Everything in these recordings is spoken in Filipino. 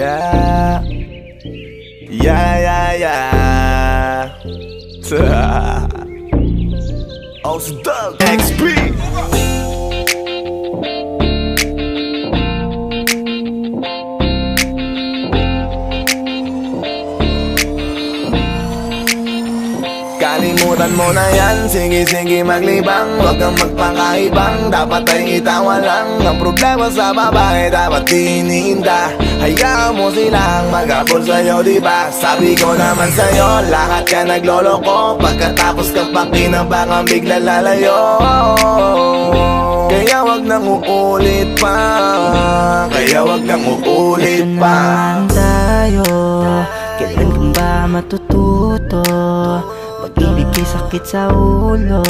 Yeah. Yeah, yeah, yeah. Ausdog XP. Kalimutan mo na yan, sige maglibang. Huwag kang magpakaibang, dapat ay itawa lang. Ang problema sa babae, dapat tinihinda. Hayaan mo silang mag-abol sa'yo, diba? Sabi ko naman sa'yo, lahat ka nagloloko. Pagkatapos kang pakinabangan, bigla lalayo. Kaya wag nang uulit pa, kaya wag nang uulit pa. Ito naman tayo, kailan kang ba matututo? Pag-ibig ay sakit sa ulo,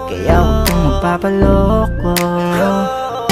kaya huwag kang magpapaloko.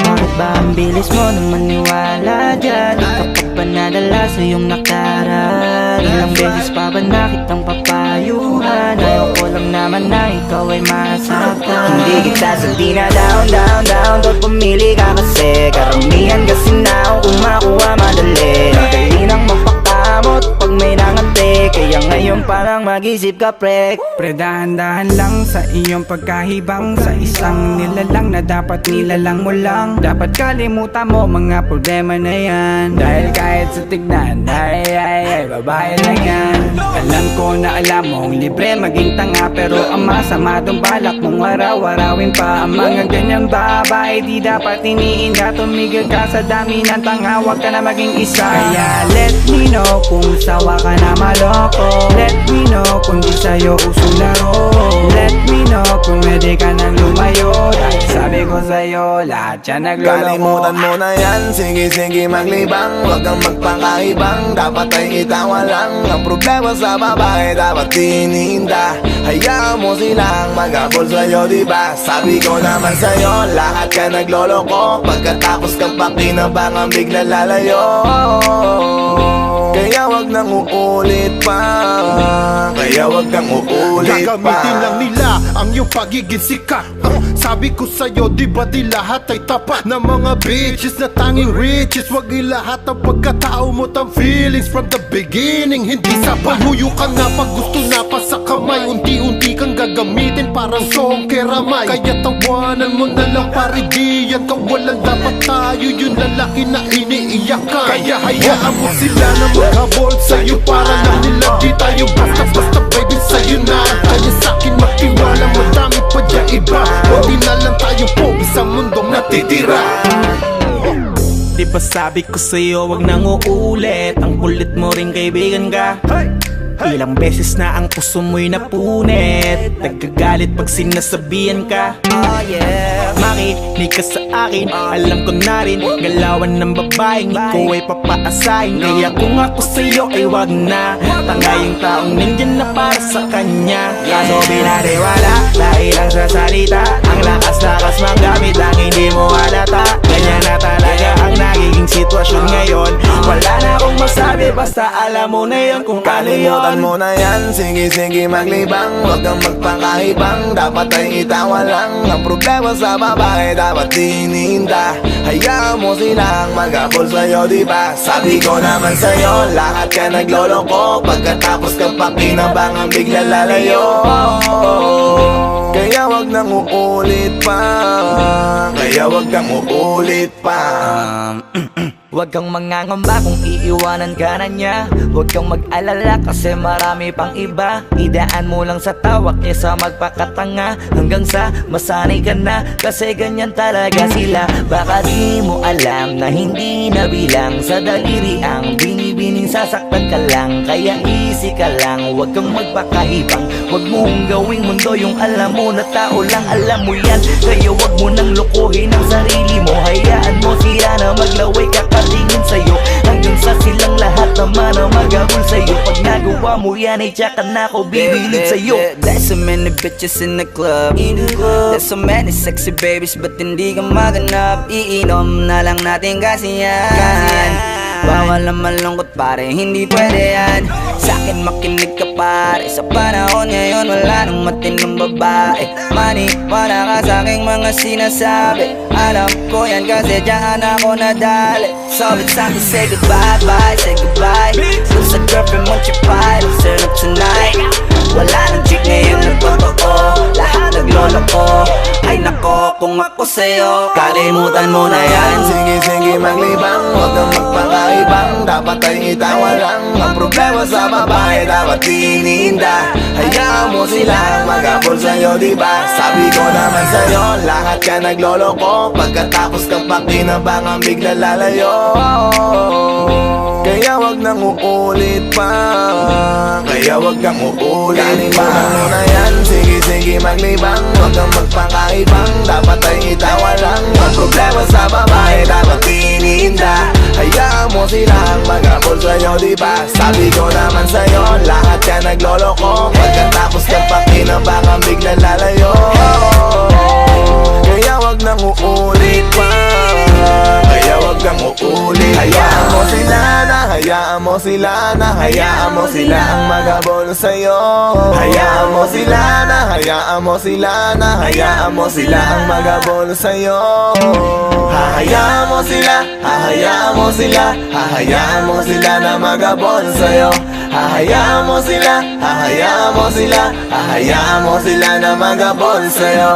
Bakit ba ang bilis mo na maniwala dyan? Di ka pa ba nadala sa iyong nakaraan? Ilang beses pa ba nakitang papayuhan? Ayaw ko lang naman na ikaw ay masaktan. Hindi kita sa down, doon pumili ka kasi karamihan kasi na kung makuha madali. Dali nang magpakamot pag may nangante, kaya ngayon parang mag-isip ka pre. Pre, dahan-dahan lang sa iyong pagkahibang, sa isang nilalang na dapat nilalang mo lang. Dapat kalimutan mo mga problema na yan, dahil kahit sa tignan, ay, babae lang yan. Alam ko na alam mong libre maging tanga, pero ang masama dong balak mong araw-arawin pa ang mga ganyang babae. Di dapat iniinda, tumigil ka sa dami ng tanga, wag ka na maging isa. Kaya let me know kung sawa ka na maloko. Let me know kung di sa'yo uso laro. Let me know kung pwede ka nang lumayo, dahil sabi ko sa'yo, lahat yan nagloloko. Kalimutan mo na yan, sige maglibang. Huwag kang magpakaibang, dapat ay itawa lang. Ang problema sa babae, dapat tinihinda. Hayaan mo silang mag-abol sa'yo, diba? Sabi ko naman sa'yo, lahat ka nagloloko. Pagkatapos kang pakinabangan, bigla lalayo. Kaya wag nang uulit pa, kaya wag nang uulit pa. Gagamitin lang nila ang iyong pagiging sikat. Sabi ko sa'yo, di ba di lahat ay tapat na mga bitches na tanging riches? Wag ilahat ang pagkatao mo tang feelings from the beginning. Hindi sapat, huyo ka na pag gusto na pa sa kamay. Unti-unti kang gagamitin parang song keramay. Kaya tawanan mo na lang pare, di yan kawalan. Dapat tayo yung lalaki na iniiyakan. Kaya hayaan mo sila na maghabol sa'yo, para lang nila di tayo basta-basta baby. Sa'yo na tayo sa'kin magtiwala, madami pa dyan iba. Hindi na lang tayo pogi sa mundong natitira. Di ba sabi ko sa'yo wag nang uulit? Ang kulit mo rin kaibigan ka. Ilang beses na ang puso mo'y napunit, nagkagalit pag sinasabihan ka. Makinig ka sa akin, alam ko na rin galawan ng babaeng ikaw ay papaasahin. Kaya kung ako sa'yo ay wag na, tanga yung taong nandyan na para sa kanya. Kaso binariwala dahil lang sa salita, ang lakas-lakas magamit lang hindi mo halata. Ganyan na talaga ang nagiging sitwasyon ngayon. Wala na akong masabi, basta alam mo na yun kung ano yun. Kalimutan mo na yan, sige maglibang. Huwag kang magpakaibang, dapat ay itawa lang. Ang problema sa babae, dapat tinihinda. Hayaan mo silang mag-abol sa'yo, diba? Sabi ko naman sa'yo, lahat ka nagloloko. Pagkatapos kang pakinabangan, bigla lalayo. Kaya wag nang uulit pa, kaya wag nang uulit pa. Huwag kang mangangamba kung iiwanan ka na niya. Huwag kang mag-alala kasi marami pang iba. Idaan mo lang sa tawak niya sa magpakatanga, hanggang sa masanay ka na, kasi ganyan talaga sila. Baka di mo alam na hindi na bilang sa daliri ang binibining sasaktan ka lang. Kaya easy ka lang, huwag kang magpakaibang. Huwag mong gawing mundo yung alam mo na tao lang alam mo yan. Kaya huwag mo nang lokohin ang sarili mo. Hayaan mo sila na maglaway kakatingin sa'yo, hanggang sa silang lahat naman ang mag-abol sa'yo. Pag nagawa mo yan ay tsaka na ako bibilid sa'yo. There's so many bitches in the club. There's so many sexy babies, but hindi ka maganap. Iinom na lang natin kasi yan. Bawal na malungkot pare, hindi pwede yan. Sa'kin makinig ka pare, sa panahon ngayon wala Wala nang matinong babae Maniwala ka sa aking mga sinasabi Alam ko yan kasi dyan ako nadali So it's time to say goodbye, bye, say goodbye Dun sa girlfriend mo chipay, turn up tonight Wala nang chick ngayon nagtotoo Lahat naglolo ko Ay nako kung ako sa'yo Kalimutan mo na yan Sige, sige maglibang, huwag kang magpakaibang Dapat ay itawa lang Ang problema sa babae dapat tininda Hayaan mo sila mag-abol sa'yo diba Sabi ko naman sa'yo, lahat ka nagloloko Pagkatapos kang pakinabangan bigla lalayo Kaya wag nang uulit pa Kaya wag kang uulit pa Kalimutan mo na yan, sige sige maglibang Huwag kang magpakaibang, dapat ay itawa lang Ang problema sa babae dapat tininda Hayaan mo silang mag-abol sa'yo diba Sabi ko naman sa'yo, lahat ka nagloloko Pagkatapos kang pakinabangan bigla lalayo Kaya wag nang uulit pa Kaya wag kang uulit Hayaan mo sila na, hayaan mo sila na Hayaan mo sila ang mag-abol sa'yo Hayaan mo sila na, hayaan mo sila na Hayaan mo sila ang mag-abol sa'yo Hahayaan mo sila, hahayaan mo sila Hahayaan mo sila na mag-abol sa'yo Hahayaan mo sila, hahayaan mo sila Hahayaan mo sila na mag-abol sa'yo